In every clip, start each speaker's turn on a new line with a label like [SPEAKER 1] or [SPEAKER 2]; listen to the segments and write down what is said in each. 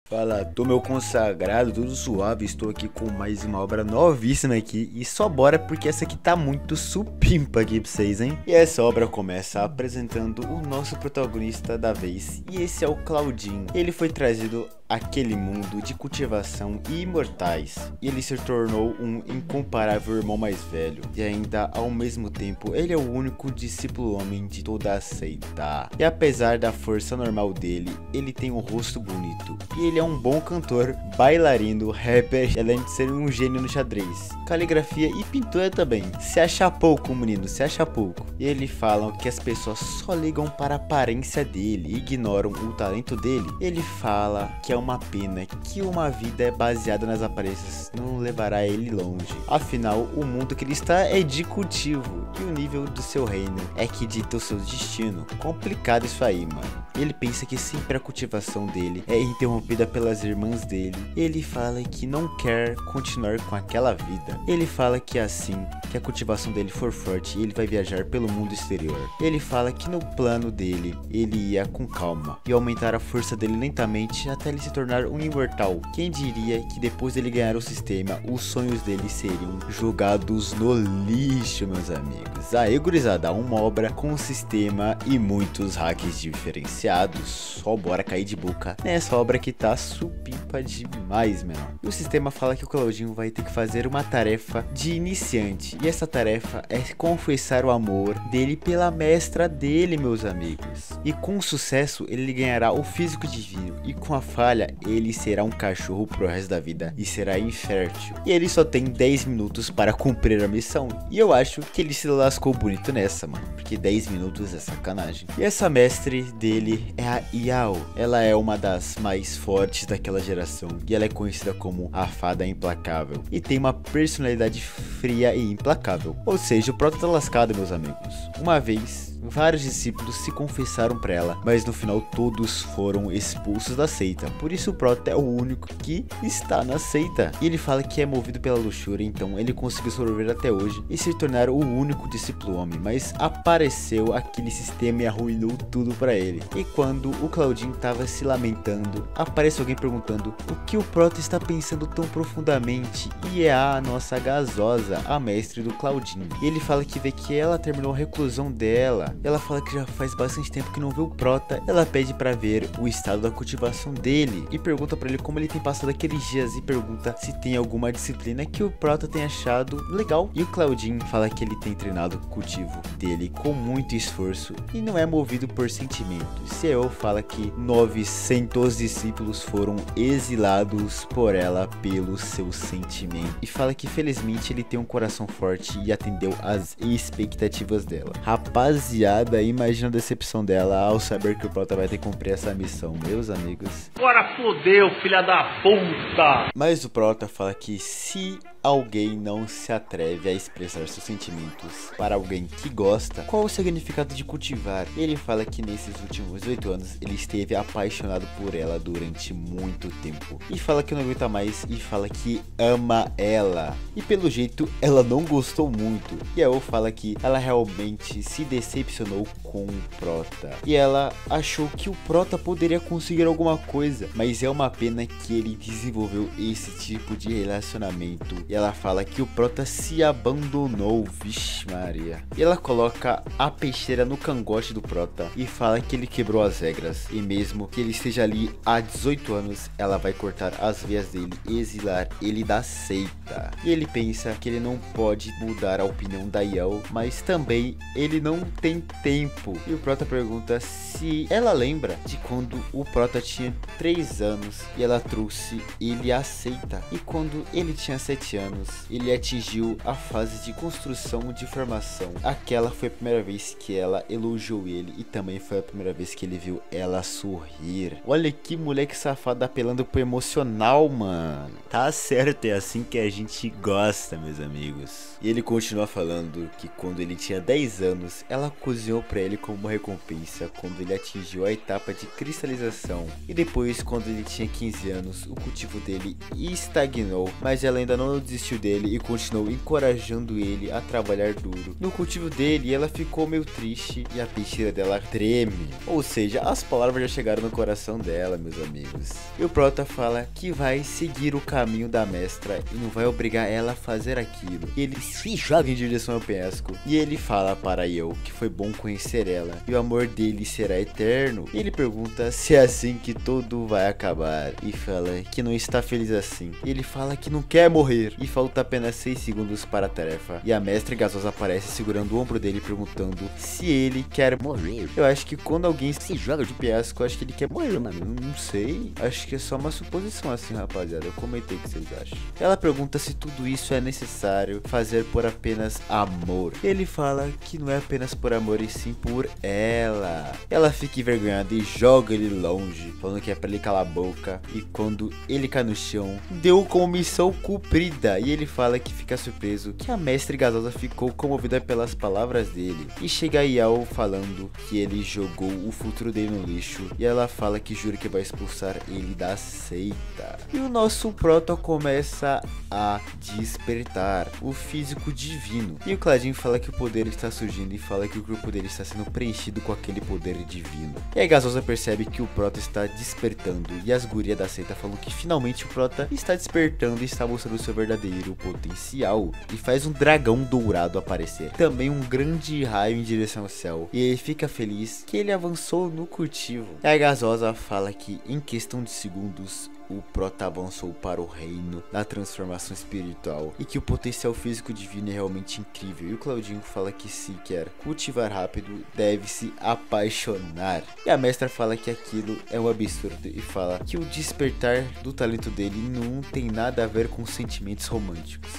[SPEAKER 1] Fala, tô meu consagrado, tudo suave, estou aqui com mais uma obra novíssima aqui e só bora porque essa aqui tá muito supimpa aqui pra vocês, hein? E essa obra começa apresentando o nosso protagonista da vez e esse é o Claudinho. Ele foi trazido àquele mundo de cultivação e imortais e ele se tornou um incomparável irmão mais velho e ainda ao mesmo tempo ele é o único discípulo homem de toda a seita. E apesar da força normal dele, ele tem um rosto bonito e ele é um bom cantor, bailarino, rapper, além de ser um gênio no xadrez, caligrafia e pintura também. Se acha pouco, menino, se acha pouco. E eles falam que as pessoas só ligam para a aparência dele e ignoram o talento dele. Ele fala que é uma pena que uma vida baseada nas aparências não levará ele longe. Afinal, o mundo que ele está é de cultivo e o nível do seu reino é que dita o seu destino. Complicado isso aí, mano. Ele pensa que sempre a cultivação dele é interrompida pelas irmãs dele. Ele fala que não quer continuar com aquela vida. Ele fala que assim que a cultivação dele for forte, ele vai viajar pelo mundo exterior. Ele fala que no plano dele, ele ia com calma e aumentar a força dele lentamente até ele se tornar um imortal. Quem diria que depois dele ganhar o sistema, os sonhos dele seriam jogados no lixo, meus amigos. Aê, gurizada, uma obra com sistema e muitos hacks diferenciados. Só bora cair de boca nessa obra que tá supimpa demais, mano. E o sistema fala que o Claudinho vai ter que fazer uma tarefa de iniciante. E essa tarefa é confessar o amor dele pela mestra dele, meus amigos. E com sucesso, ele ganhará o físico divino. E com a falha, ele será um cachorro pro resto da vida e será infértil. E ele só tem 10 minutos para cumprir a missão. E eu acho que ele se lascou bonito nessa, mano. Porque 10 minutos é sacanagem. E essa mestre dele é a Yao. Ela é uma das mais fortes daquela geração. E ela é conhecida como a fada implacável. E tem uma personalidade fria e implacável. Ou seja, o Prota tá lascado, meus amigos. Uma vez, vários discípulos se confessaram para ela, mas no final todos foram expulsos da seita. Por isso o Prota é o único que está na seita. E ele fala que é movido pela luxúria, então ele conseguiu sobreviver até hoje e se tornar o único discípulo homem. Mas apareceu aquele sistema e arruinou tudo para ele. E quando o Claudinho estava se lamentando, aparece alguém perguntando o que o Prota está pensando tão profundamente. E é a nossa Gasosa, a mestre do Claudinho. E ele fala que vê que ela terminou a reclusão dela. Ela fala que já faz bastante tempo que não vê o Prota. Ela pede para ver o estado da cultivação dele e pergunta para ele como ele tem passado aqueles dias e pergunta se tem alguma disciplina que o Prota tem achado legal. E o Claudinho fala que ele tem treinado o cultivo dele com muito esforço e não é movido por sentimentos. CEO fala que 900 discípulos foram exilados por ela pelo seu sentimento e fala que felizmente ele tem um coração forte e atendeu às expectativas dela. Rapaziada, imagina a decepção dela ao saber que o Prota vai ter que cumprir essa missão, meus amigos.
[SPEAKER 2] Bora fodeu, filha da puta!
[SPEAKER 1] Mas o Prota fala que se alguém não se atreve a expressar seus sentimentos para alguém que gosta, qual o significado de cultivar? Ele fala que nesses últimos 8 anos ele esteve apaixonado por ela durante muito tempo e fala que não aguenta mais e fala que ama ela e pelo jeito ela não gostou muito. E a Eu fala que ela realmente se decepcionou com o Prota e ela achou que o Prota poderia conseguir alguma coisa, mas é uma pena que ele desenvolveu esse tipo de relacionamento. E ela fala que o Prota se abandonou, vixe Maria. E ela coloca a peixeira no cangote do Prota e fala que ele quebrou as regras. E mesmo que ele esteja ali há 18 anos, ela vai cortar as veias dele e exilar ele da seita. E ele pensa que ele não pode mudar a opinião da Yao, mas também ele não tem tempo. E o Prota pergunta se ela lembra de quando o Prota tinha 3 anos e ela trouxe ele à seita. E quando ele tinha 7 anos, ele atingiu a fase de construção de formação. Aquela foi a primeira vez que ela elogiou ele e também foi a primeira vez que ele viu ela sorrir. Olha que moleque safado apelando pro emocional, mano. Tá certo, é assim que a gente gosta, meus amigos. E ele continua falando que quando ele tinha 10 anos, ela cozinhou pra ele como uma recompensa quando ele atingiu a etapa de cristalização. E depois, quando ele tinha 15 anos, o cultivo dele estagnou, mas ela ainda não desistiu dele e continuou encorajando ele a trabalhar duro. No cultivo dele, ela ficou meio triste e a peixeira dela treme. Ou seja, as palavras já chegaram no coração dela, meus amigos. E o prota fala que vai seguir o caminho da mestra e não vai obrigar ela a fazer aquilo. E ele se joga em direção ao penhasco e ele fala para eu que foi bom conhecer ela e o amor dele será eterno. E ele pergunta se é assim que tudo vai acabar e fala que não está feliz assim. E ele fala que não quer morrer e falta apenas 6 segundos para a tarefa. E a mestra gasosa aparece segurando o ombro dele perguntando se ele quer morrer. Eu acho que quando alguém se joga de penhasco, eu acho que ele quer morrer, mano. Não sei. Acho que é só uma suposição assim, rapaziada. Eu comentei o que vocês acham. Ela pergunta se tudo isso é necessário fazer por apenas amor. Ele fala que não é apenas por amor e sim por ela. Ela fica envergonhada e joga ele longe, falando que é pra ele calar a boca. E quando ele cai no chão, deu como missão cumprida. E ele fala que fica surpreso que a mestre gasosa ficou comovida pelas palavras dele. E chega a Yao falando que ele jogou o futuro dele no lixo. E ela fala que jura que vai expulsar ele da seita. E o nosso prota começa a despertar o físico divino. E o Claudinho fala que o poder está surgindo e fala que o corpo dele está sendo preenchido com aquele poder divino. E a gasosa percebe que o prota está despertando. E as gurias da seita falam que finalmente o prota está despertando e está mostrando seu verdadeiro potencial. E faz um dragão dourado aparecer. Também um grande raio em direção ao céu. E ele fica feliz que ele avançou no cultivo. E a gasosa fala que em questão de segundos o prota avançou para o reino da transformação espiritual e que o potencial físico divino é realmente incrível. E o Claudinho fala que se quer cultivar rápido, deve se apaixonar. E a mestra fala que aquilo é um absurdo e fala que o despertar do talento dele não tem nada a ver com sentimentos românticos.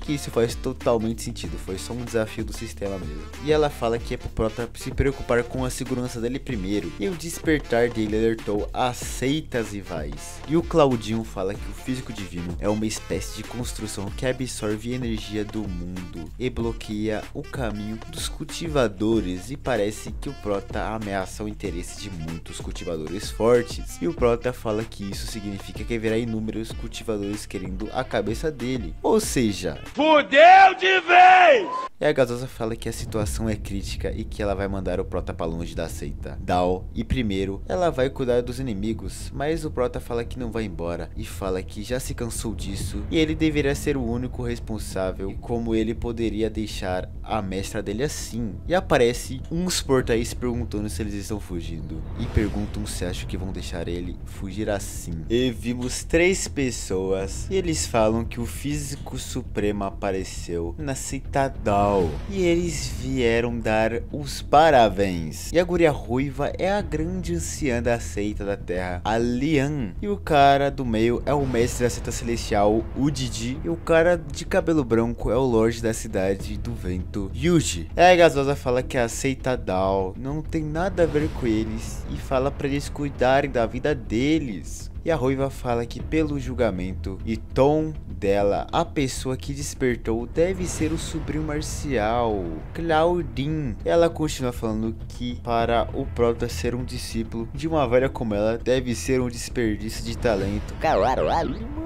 [SPEAKER 1] Que isso faz totalmente sentido, foi só um desafio do sistema mesmo. E ela fala que é pro prota se preocupar com a segurança dele primeiro. E o despertar dele alertou as seitas rivais. E o Claudinho fala que o físico divino é uma espécie de construção que absorve a energia do mundo e bloqueia o caminho dos cultivadores, e parece que o prota ameaça o interesse de muitos cultivadores fortes. E o prota fala que isso significa que haverá inúmeros cultivadores querendo a cabeça dele, ou seja,
[SPEAKER 2] fudeu de vez!
[SPEAKER 1] E a gasosa fala que a situação é crítica e que ela vai mandar o prota pra longe da seita Dao, e primeiro ela vai cuidar dos inimigos, mas o prota fala que não vai embora e fala que já se cansou disso e ele deveria ser o único responsável, e como ele poderia deixar a mestra dele assim. E aparece uns portais perguntando se eles estão fugindo e perguntam se acham que vão deixar ele fugir assim. E vimos 3 pessoas e eles falam que o físico supremo apareceu na seita Dao e eles vieram dar os parabéns. E a guria ruiva é a grande anciã da seita da terra, a Lian, e o cara do meio é o mestre da seita celestial, o Didi, e o cara de cabelo branco é o lorde da cidade do vento, Yuji. E a gasosa fala que a seita Dao não tem nada a ver com eles e fala pra eles cuidarem da vida deles. E a ruiva fala que pelo julgamento e tom dela, a pessoa que despertou deve ser o sobrinho marcial, Claudinho. Ela continua falando que para o prota ser um discípulo de uma velha como ela, deve ser um desperdício de talento.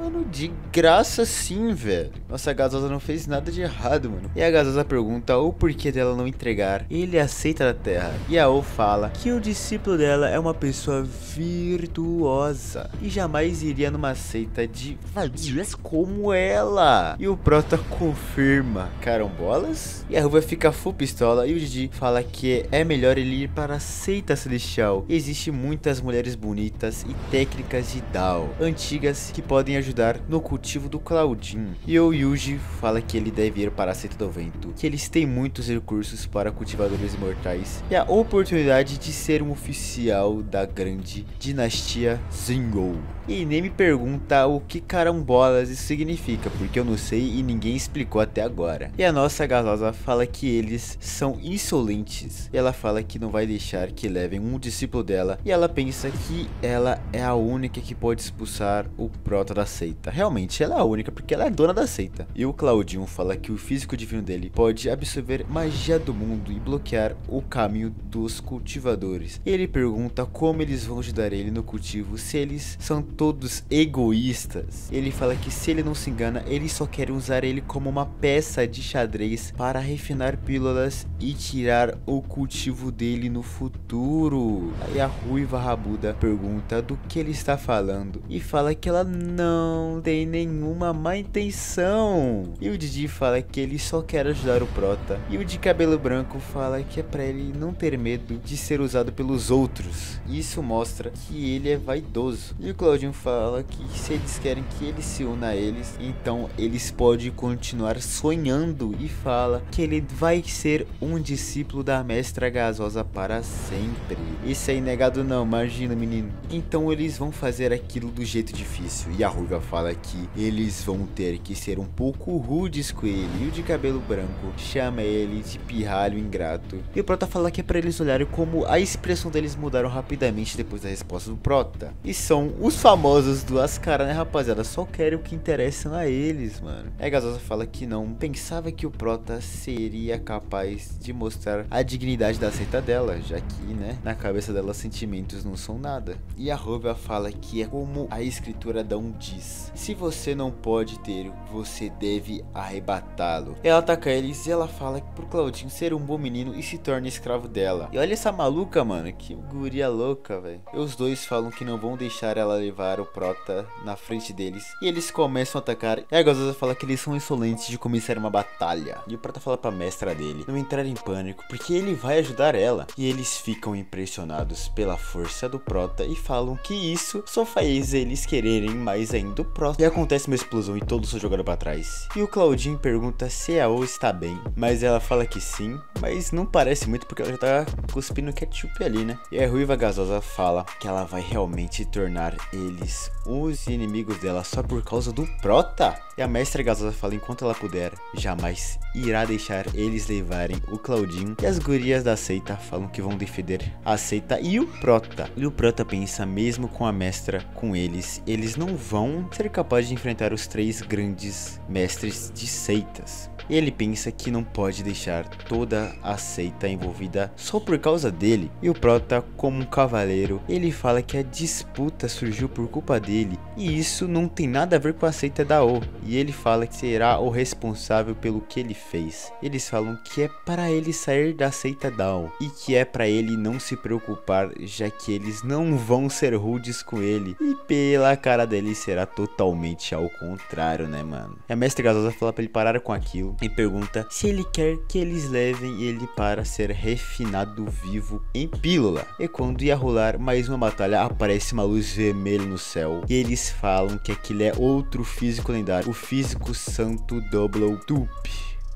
[SPEAKER 1] Mano, de graça sim, velho. Nossa, a gasosa não fez nada de errado, mano. E a gasosa pergunta o porquê dela não entregar ele aceita da terra. E a O fala que o discípulo dela é uma pessoa virtuosa e jamais iria numa seita de vadias como ela. E o prota confirma carambolas. E a ruiva fica full pistola e o Didi fala que é melhor ele ir para a seita celestial. Existem muitas mulheres bonitas e técnicas de Dao antigas que podem ajudar no cultivo do Claudinho. E o Yuji fala que ele deve ir para a seita do vento, que eles têm muitos recursos para cultivadores imortais e a oportunidade de ser um oficial da grande dinastia Zingo. E nem me pergunta o que carambolas isso significa, porque eu não sei e ninguém explicou até agora. E a nossa gasosa fala que eles são insolentes. E ela fala que não vai deixar que levem um discípulo dela. E ela pensa que ela é a única que pode expulsar o prota da seita. seita. Realmente, ela é a única porque ela é dona da seita. E o Claudinho fala que o físico divino dele pode absorver magia do mundo e bloquear o caminho dos cultivadores. E ele pergunta como eles vão ajudar ele no cultivo se eles são todos egoístas. Ele fala que se ele não se engana, eles só querem usar ele como uma peça de xadrez para refinar pílulas e tirar o cultivo dele no futuro. Aí a ruiva rabuda pergunta do que ele está falando e fala que ela não tem nenhuma má intenção. E o Didi fala que ele só quer ajudar o Prota. E o de cabelo branco fala que é pra ele não ter medo de ser usado pelos outros. Isso mostra que ele é vaidoso. E o Claudinho fala que se eles querem que ele se una a eles, então eles podem continuar sonhando, e fala que ele vai ser um discípulo da Mestra Gasosa para sempre. Isso é negado não, imagina, menino. Então eles vão fazer aquilo do jeito difícil. E a ruiva fala que eles vão ter que ser um pouco rudes com ele. E o de cabelo branco chama ele de pirralho ingrato. E o Prota fala que é pra eles olharem como a expressão deles mudaram rapidamente depois da resposta do Prota. E são os famosos duas caras, né, rapaziada? Só querem o que interessa a eles, mano. Aí a Gasosa fala que não pensava que o Prota seria capaz de mostrar a dignidade da seita dela, já que, né, na cabeça dela sentimentos não são nada. E a ruiva fala que é como a escritura Adão diz: se você não pode ter, você deve arrebatá-lo. Ela ataca eles e ela fala pro Claudinho ser um bom menino e se torna escravo dela. E olha essa maluca, mano, que guria louca, velho. E os dois falam que não vão deixar ela levar o Prota na frente deles. E eles começam a atacar. E a Gasosa fala que eles são insolentes de começar uma batalha. E o Prota fala pra mestra dele não entrar em pânico, porque ele vai ajudar ela. E eles ficam impressionados pela força do Prota e falam que isso só faz eles quererem mais ainda o Prota. E acontece uma explosão e todos são jogados pra trás. E o Claudinho pergunta se a O está bem, mas ela fala que sim, mas não parece muito porque ela já tá cuspindo ketchup ali, né? E a ruiva Gasosa fala que ela vai realmente tornar eles os inimigos dela só por causa do Prota. E a mestra Gasosa fala enquanto ela puder, jamais irá deixar eles levarem o Claudinho. E as gurias da seita falam que vão defender a seita e o Prota. E o Prota pensa, mesmo com a mestra com eles não vão ser capazes de enfrentar os três grandes mestres de seitas. Ele pensa que não pode deixar toda a seita envolvida só por causa dele. E o Prota, como um cavaleiro, ele fala que a disputa surgiu por culpa dele e isso não tem nada a ver com a seita da O. E ele fala que será o responsável pelo que ele fez. Eles falam que é para ele sair da seita da O e que é para ele não se preocupar, já que eles não vão ser rudes com ele. E pela cara dele será totalmente ao contrário, né, mano? E a mestra Gasosa fala para ele parar com aquilo e pergunta se ele quer que eles levem ele para ser refinado vivo em pílula. E quando ia rolar mais uma batalha, aparece uma luz vermelha no céu e eles falam que aquele é outro físico lendário, o físico santo Double Tup.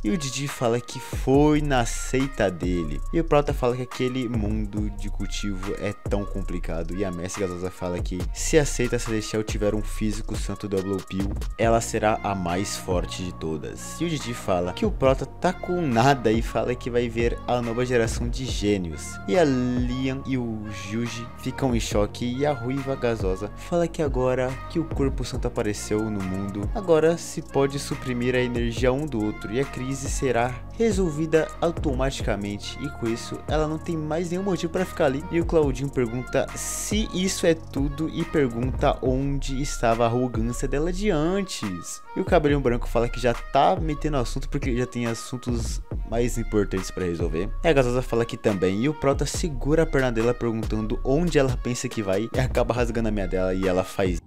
[SPEAKER 1] E o Didi fala que foi na seita dele. E o Prota fala que aquele mundo de cultivo é tão complicado. E a mestre Gasosa fala que se a seita celestial tiver um físico santo Double Pill, ela será a mais forte de todas. E o Didi fala que o Prota tá com nada e fala que vai ver a nova geração de gênios. E a Lian e o Juji ficam em choque. E a ruiva Gasosa fala que agora que o corpo santo apareceu no mundo, agora se pode suprimir a energia um do outro. E a crise será resolvida automaticamente e com isso ela não tem mais nenhum motivo para ficar ali. E o Claudinho pergunta se isso é tudo e pergunta onde estava a arrogância dela de antes. E o cabelinho branco fala que já tá metendo assunto porque já tem assuntos mais importantes para resolver. E a Gasosa fala que também. E o Prota segura a perna dela perguntando onde ela pensa que vai e acaba rasgando a meia dela e ela faz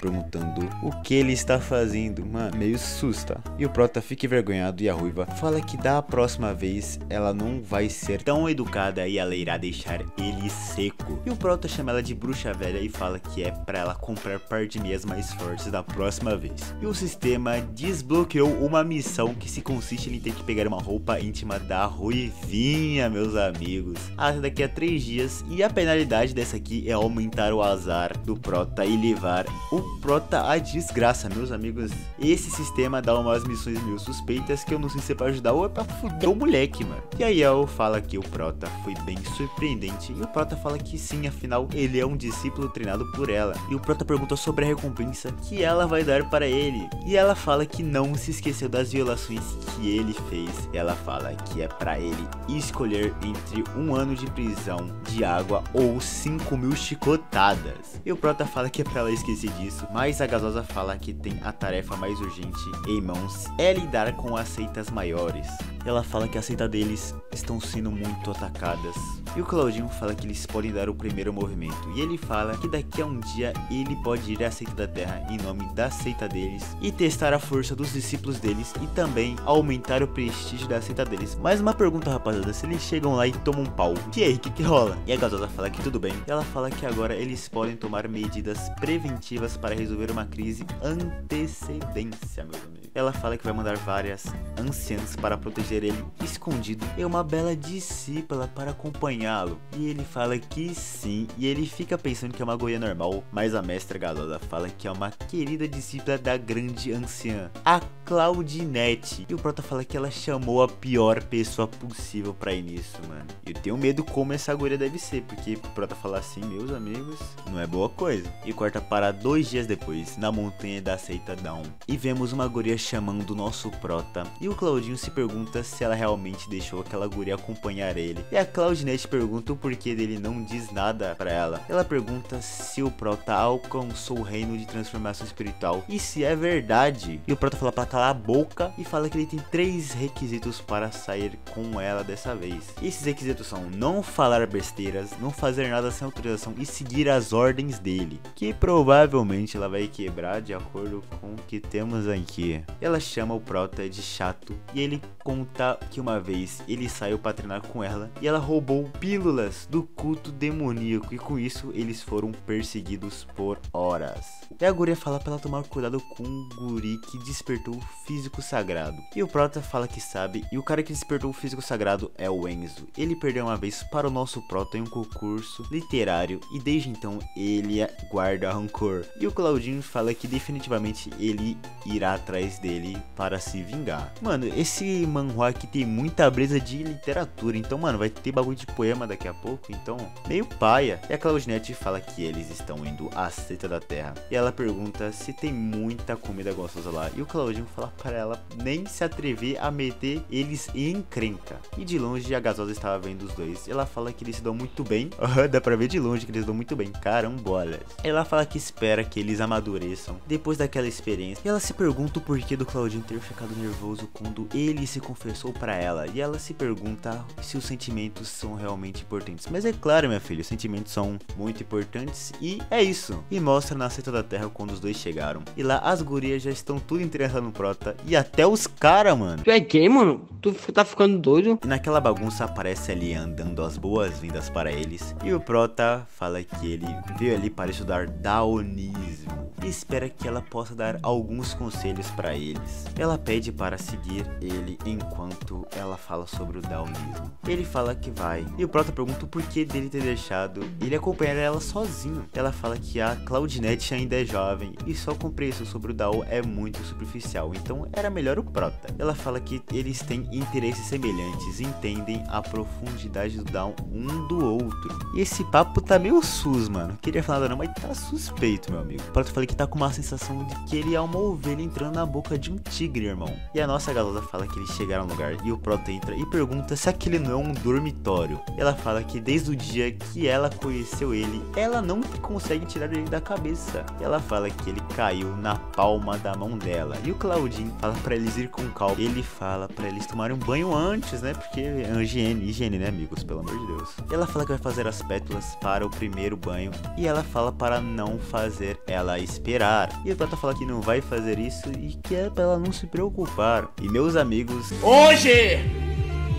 [SPEAKER 1] perguntando o que ele está fazendo, mano, meio susta. E o Prota fica envergonhado e a ruiva fala que da próxima vez ela não vai ser tão educada e ela irá deixar ele seco. E o Prota chama ela de bruxa velha e fala que é pra ela comprar par de meias mais fortes da próxima vez. E o sistema desbloqueou uma missão que se consiste em ter que pegar uma roupa íntima da ruivinha, meus amigos, até daqui a 3 dias. E a penalidade dessa aqui é aumentar o azar do Prota e levar o Prota a desgraça, meus amigos. Esse sistema dá umas missões meio suspeitas que eu não sei se é pra ajudar ou é pra fuder o moleque, mano. E aí El fala que o Prota foi bem surpreendente. E o Prota fala que sim, afinal ele é um discípulo treinado por ela. E o Prota pergunta sobre a recompensa que ela vai dar para ele. E ela fala que não se esqueceu das violações que ele fez. Ela fala que é pra ele escolher entre 1 ano de prisão de água ou 5.000 chicotadas. E o Prota fala que é pra ela esquecer disso, mas a Gasosa fala que tem a tarefa mais urgente em mãos, é lidar com as seitas maiores. Ela fala que as seitas deles estão sendo muito atacadas. E o Claudinho fala que eles podem dar o primeiro movimento. E ele fala que daqui a um dia ele pode ir à seita da terra em nome da seita deles e testar a força dos discípulos deles e também aumentar o prestígio da seita deles. Mais uma pergunta, rapaziada, se eles chegam lá e tomam um pau, e aí, o que rola? E a Gasosa fala que tudo bem. E ela fala que agora eles podem tomar medidas preventivas para resolver uma crise antecedência, meus amigos. Ela fala que vai mandar várias anciãs para proteger ele escondido e uma bela discípula para acompanhá-lo. E ele fala que sim, e ele fica pensando que é uma goia normal, mas a mestra Gasosa fala que é uma querida discípula da grande anciã, a Claudinete. E o Prota fala que ela chamou a pior pessoa possível pra ir nisso, mano. Eu tenho medo como essa goia deve ser, porque o Prota fala assim, meus amigos, não é boa coisa. E corta para 2 dias depois, na montanha da seita Down. E vemos uma guria chamando o nosso Prota. E o Claudinho se pergunta se ela realmente deixou aquela guria acompanhar ele. E a Claudinete pergunta o porquê dele não diz nada pra ela. Ela pergunta se o Prota alcançou o reino de transformação espiritual e se é verdade. E o Prota fala pra calar a boca e fala que ele tem 3 requisitos para sair com ela dessa vez. E esses requisitos são não falar besteiras, não fazer nada sem autorização e seguir as ordens dele, que provavelmente ela vai quebrar de acordo com o que temos aqui. Ela chama o Prota de chato e ele conta que uma vez ele saiu pra treinar com ela e ela roubou pílulas do culto demoníaco e com isso eles foram perseguidos por horas. E a guria fala pra ela tomar cuidado com o guri que despertou o físico sagrado. E o Prota fala que sabe, e o cara que despertou o físico sagrado é o Enzo. Ele perdeu uma vez para o nosso Prota em um concurso literário e desde então ele guarda rancor. E o Claudinho fala que definitivamente ele irá atrás dele para se vingar. Mano, esse manhwa aqui tem muita brisa de literatura, então mano, vai ter bagulho de poema daqui a pouco, então meio paia. E a Claudinete fala que eles estão indo à seita da terra. E ela pergunta se tem muita comida gostosa lá. E o Claudinho fala para ela nem se atrever a meter eles em encrenca. E de longe a Gasosa estava vendo os dois. Ela fala que eles se dão muito bem. Dá pra ver de longe que eles se dão muito bem. Carambolas. Ela fala que espera que eles amadureçam depois daquela experiência. E ela se pergunta o porquê do Claudinho ter ficado nervoso quando ele se confessou pra ela. E ela se pergunta se os sentimentos são realmente importantes. Mas é claro, minha filha, os sentimentos são muito importantes. E é isso. E mostra na seita da terra quando os dois chegaram. E lá as gurias já estão tudo interessadas no Prota. E até os caras, mano.
[SPEAKER 3] Tu é gay, mano? Tu tá ficando doido?
[SPEAKER 1] E naquela bagunça aparece ali dando as boas-vindas para eles. E o Prota fala que ele veio ali para estudar daonismo. E espera que ela possa dar alguns conselhos para eles. Ela pede para seguir ele enquanto ela fala sobre o daonismo. Ele fala que vai. E o Prota pergunta o porquê dele ter deixado ele acompanhar ela sozinho. Ela fala que a Claudinete ainda é jovem e sua compreensão sobre o Dao é muito superficial, então era melhor o Prota. Ela fala que eles têm interesses semelhantes e entendem a profundidade do Dao um do outro. E esse papo tá meio sus, mano. Queria falar nada não, mas tá suspeito, meu amigo. O Prota fala que tá com uma sensação de que ele é uma ovelha entrando na boca de um tigre, irmão. E a nossa Gasosa fala que eles chegaram no lugar e o Prota entra e pergunta se aquele não é um dormitório. Ela fala que desde o dia que ela conheceu ele, ela não consegue tirar ele da cabeça. E ela fala que ele caiu na palma da mão dela. E o Claudinho fala pra eles ir com calma. Ele fala pra eles tomarem um banho antes, né? Porque é higiene, né, amigos? Pelo amor de Deus. Ela fala que vai fazer as pétalas para o primeiro banho. E ela fala para não fazer ela esperar. E o Prota fala que não vai fazer isso e que é pra ela não se preocupar. E meus amigos,
[SPEAKER 2] Hoje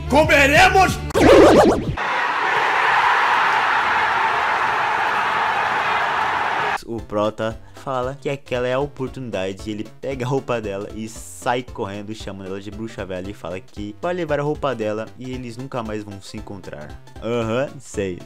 [SPEAKER 2] comeremos.
[SPEAKER 1] o Prota fala que aquela é a oportunidade. E ele pega a roupa dela e sai correndo, chamando ela de bruxa velha, e fala que vai levar a roupa dela e eles nunca mais vão se encontrar. Sei.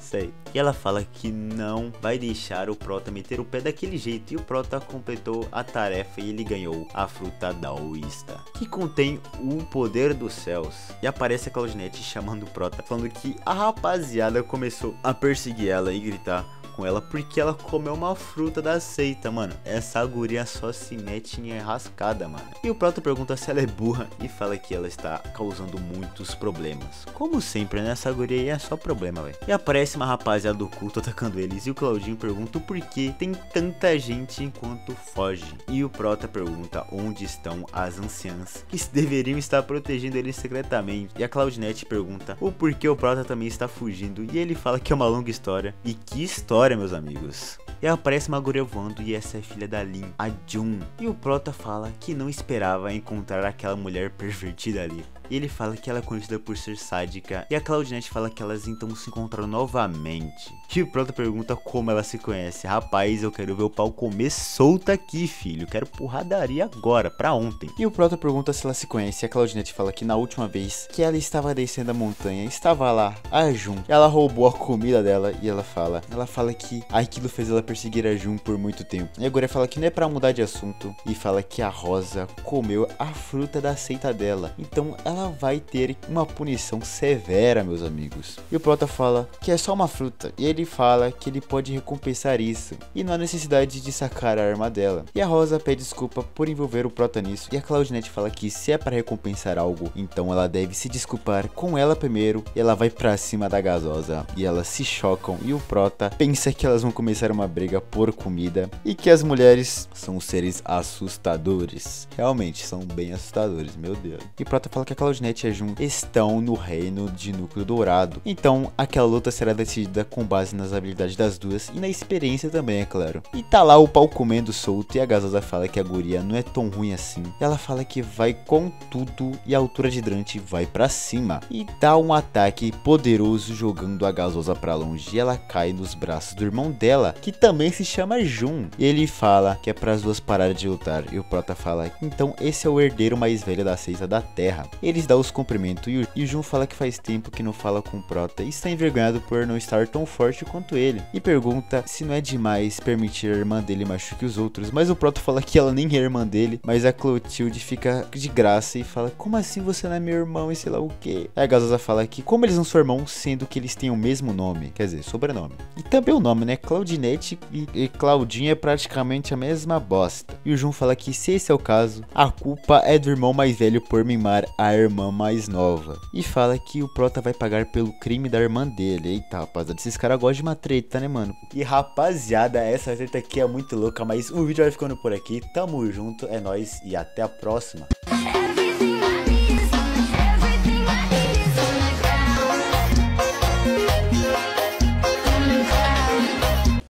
[SPEAKER 1] E ela fala que não vai deixar o Prota meter o pé daquele jeito, e o Prota completou a tarefa e ele ganhou a fruta daoísta, que contém o poder dos céus. E aparece a Claudinete chamando o Prota, falando que a rapaziada começou a perseguir ela e gritar com ela porque ela comeu uma fruta da seita, mano. Essa guria só se mete em enrascada, mano. E o Prota pergunta se ela é burra e fala que ela está causando muitos problemas. Como sempre, né? Essa guria aí é só problema, velho. E aparece uma rapaziada do culto atacando eles, e o Claudinho pergunta o porquê tem tanta gente enquanto foge. E o Prota pergunta onde estão as anciãs que deveriam estar protegendo eles secretamente. E a Claudinete pergunta o porquê o Prota também está fugindo, e ele fala que é uma longa história. E que história, meus amigos. E aparece uma guria voando, e essa é filha da Lin, a Jun. E o Prota fala que não esperava encontrar aquela mulher pervertida ali. E ele fala que ela é conhecida por ser sádica. E a Claudinete fala que elas então se encontram novamente. E o Prota pergunta como ela se conhece. Rapaz, eu quero ver o pau comer solto aqui, filho. Quero porradaria agora, pra ontem. E o Prota pergunta se ela se conhece. E a Claudinete fala que na última vez que ela estava descendo a montanha, estava lá a Jun. Ela roubou a comida dela e ela fala que aquilo fez ela perseguir a Jun por muito tempo. E a guria fala que não é pra mudar de assunto. E fala que a Rosa comeu a fruta da seita dela. Então ela vai ter uma punição severa, meus amigos. E o Prota fala que é só uma fruta, e ele fala que ele pode recompensar isso, e não há necessidade de sacar a arma dela. E a Rosa pede desculpa por envolver o Prota nisso, e a Claudinete fala que se é para recompensar algo, então ela deve se desculpar com ela primeiro, e ela vai pra cima da gasosa, e elas se chocam, e o Prota pensa que elas vão começar uma briga por comida, e que as mulheres são seres assustadores. Realmente, são bem assustadores, meu Deus. E o Prota fala que a Claudinete e a Jun estão no reino de Núcleo Dourado. Então, aquela luta será decidida com base nas habilidades das duas e na experiência também, é claro. E tá lá o pau comendo solto, e a gasosa fala que a guria não é tão ruim assim. E ela fala que vai com tudo, e a altura de Drante vai pra cima. E dá um ataque poderoso jogando a gasosa pra longe, e ela cai nos braços do irmão dela, que também se chama Jun. E ele fala que é para as duas pararem de lutar. E o Prota fala, então esse é o herdeiro mais velho da seita da Terra. Eles dão os cumprimentos, e o Jun fala que faz tempo que não fala com o Prota e está envergonhado por não estar tão forte quanto ele. E pergunta se não é demais permitir a irmã dele machuque os outros. Mas o Prota fala que ela nem é irmã dele, mas a Clotilde fica de graça e fala, como assim você não é meu irmão e sei lá o que. Aí a gasosa fala que como eles não são irmãos, sendo que eles têm o mesmo nome, quer dizer, sobrenome. E também o nome, né? Claudinete e Claudinha é praticamente a mesma bosta. E o Jun fala que se esse é o caso, a culpa é do irmão mais velho por mimar a irmã mais nova. E fala que o Prota vai pagar pelo crime da irmã dele. Eita, rapaziada, esses caras gostam de uma treta, né, mano? E rapaziada, essa treta aqui é muito louca, mas o vídeo vai ficando por aqui. Tamo junto, é nóis e até a próxima.